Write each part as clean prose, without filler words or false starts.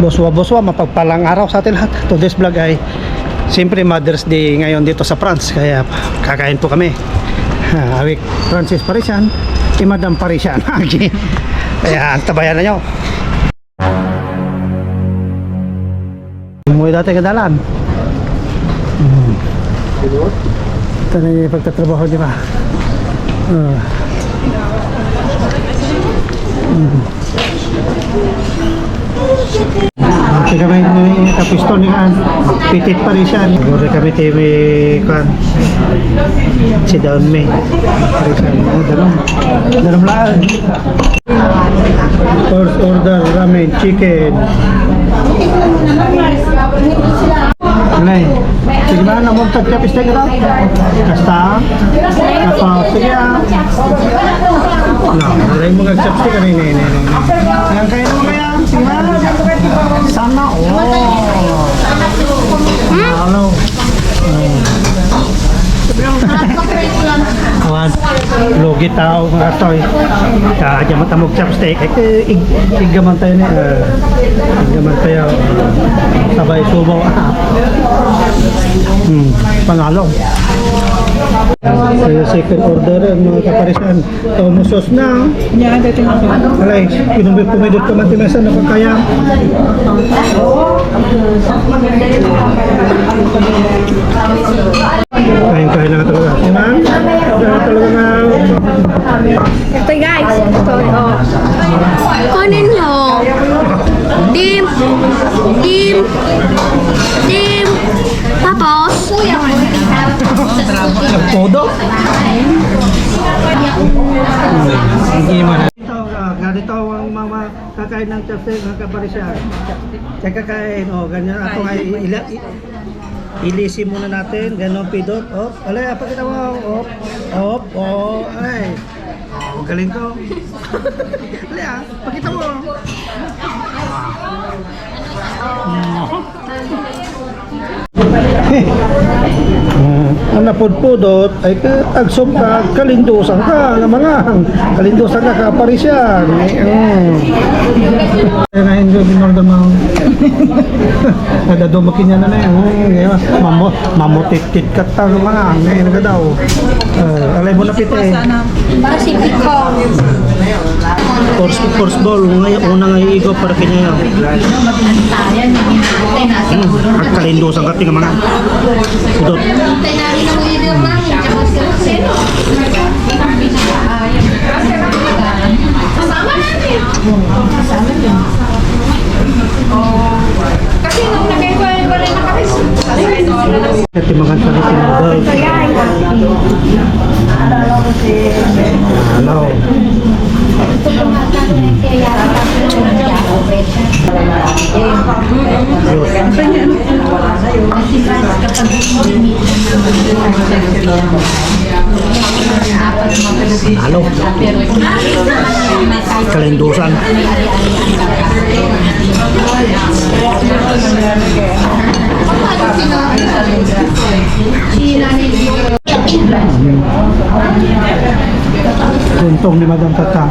Buswa mapagpalang araw sa atin lahat. Today's vlog ay siyempre Mother's Day ngayon dito sa France, kaya kakain po kami. Avec Francis Parisian, Madam Parisian. Kaya tabayan na nyo. Umuwi dati ka dalan. Ito na yung pagtatrabaho, di ba? Kasi kami kapisto ni kan pitit pa rin siya. Siguro kami TV kan si Dawn May dalam lang. First order ramen chicken. Nay, sige ba na mo tagkapiste ka daw? Kasta? Kapag sige no, alay mo kagkapiste ka rin. Yan kayo naman kaya? Sige ba? Sana hello. Awan, logi tao mga toy. Kaya matamog chopstick. Igaman tayo ni. Igaman tayo. Sabay subaw. Pangalong. Kaya second order mga kaparisan. Tomusos na. Alay, pinumipumidot ka matimasan na pagkaya. Kain lang talaga. Siman? Talaga nga. Ito guys, ito kunin nyo. Dim. Tapos Nagpodo? Hindi man. Ganito ang mga kakain ng chopstick, mga kaparisan. Kaya kakain, ganyan. Ako ay ilisi muna natin, ganon pidot. Alay, pakita mo. Alay. Galing ko. Alay, pakita mo. Ang napudpudot ay agsom ka, kalindusan ka na mga kalindusan ka kaparisyan. Kaya nga hindi binorder mo. Nadadumakin niya na yun. Mamutit-tit ka tang mga ngayon ka daw. Alay mo na pite. Pacific Kong. Course ball, una nga iigaw para kanya yun. At kalindusan ka tinga mga pudot. Kasi nung nagay-kuhan pa rin na kami. Kasi maganda rin tinagol. Hello. Halo. Kalindusan. Tuntong ni Madam Tata.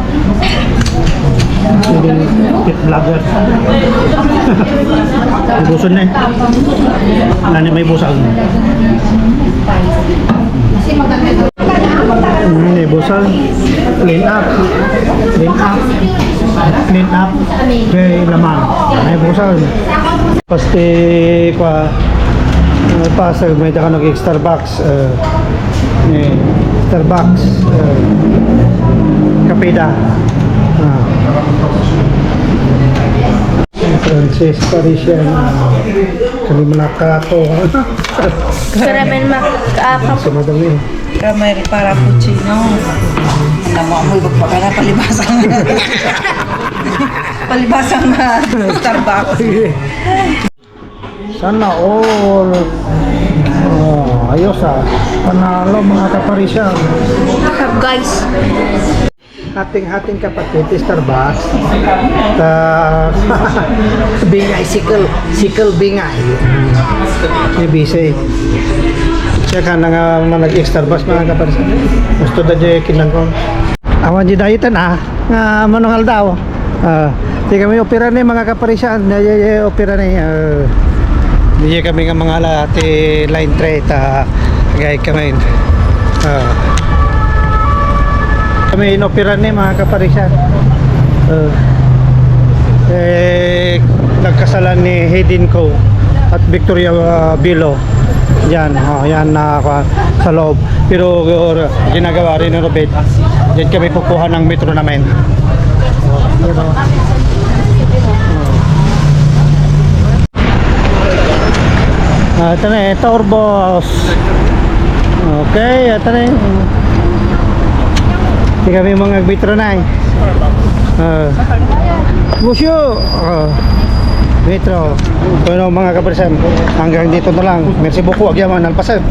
Jadi pit vlogger. Ibuson na Nani may busag. Ini busag. Clean up. Kay lamang. May busag. Pasti kwa pasag may taka nag-Starbucks. Starbucks. Kapida. Francis Parisian. Kami malaka ko. Karamen Sa madami. Caramel para cappuccino. Namu mo pagpakala palibasang. Palibasang Starbucks. Sana all. Ayos panalo mga kaparisyan. guys. Hating-hating kapatid Starbucks. Bingay sikil bingay. Ibisay. Siya ka na nga nag-Starbucks mga kaparisyan. Gusto da jay kinang ko. Awan di dayitan nga manungal daw. Di kami opera ni mga kaparisan. Opera ni. Di kami nga mga lati line trade. Gaya kami. Kami inopera ni mga kaparisan. Nagkasalan ni Hedin Co at Victoria Bilo. Yan, yan na sa loob. Pero ginagawa rin ng Robert. Diyan kami kukuha ng metro namin. Ito na eh, Torbos. Okay, ito na eh. Hindi kami mga metro na eh. Busyo! Metro. Kung ano mga kapersan, hanggang dito na lang. Merci beaucoup, agyaman, alpasan.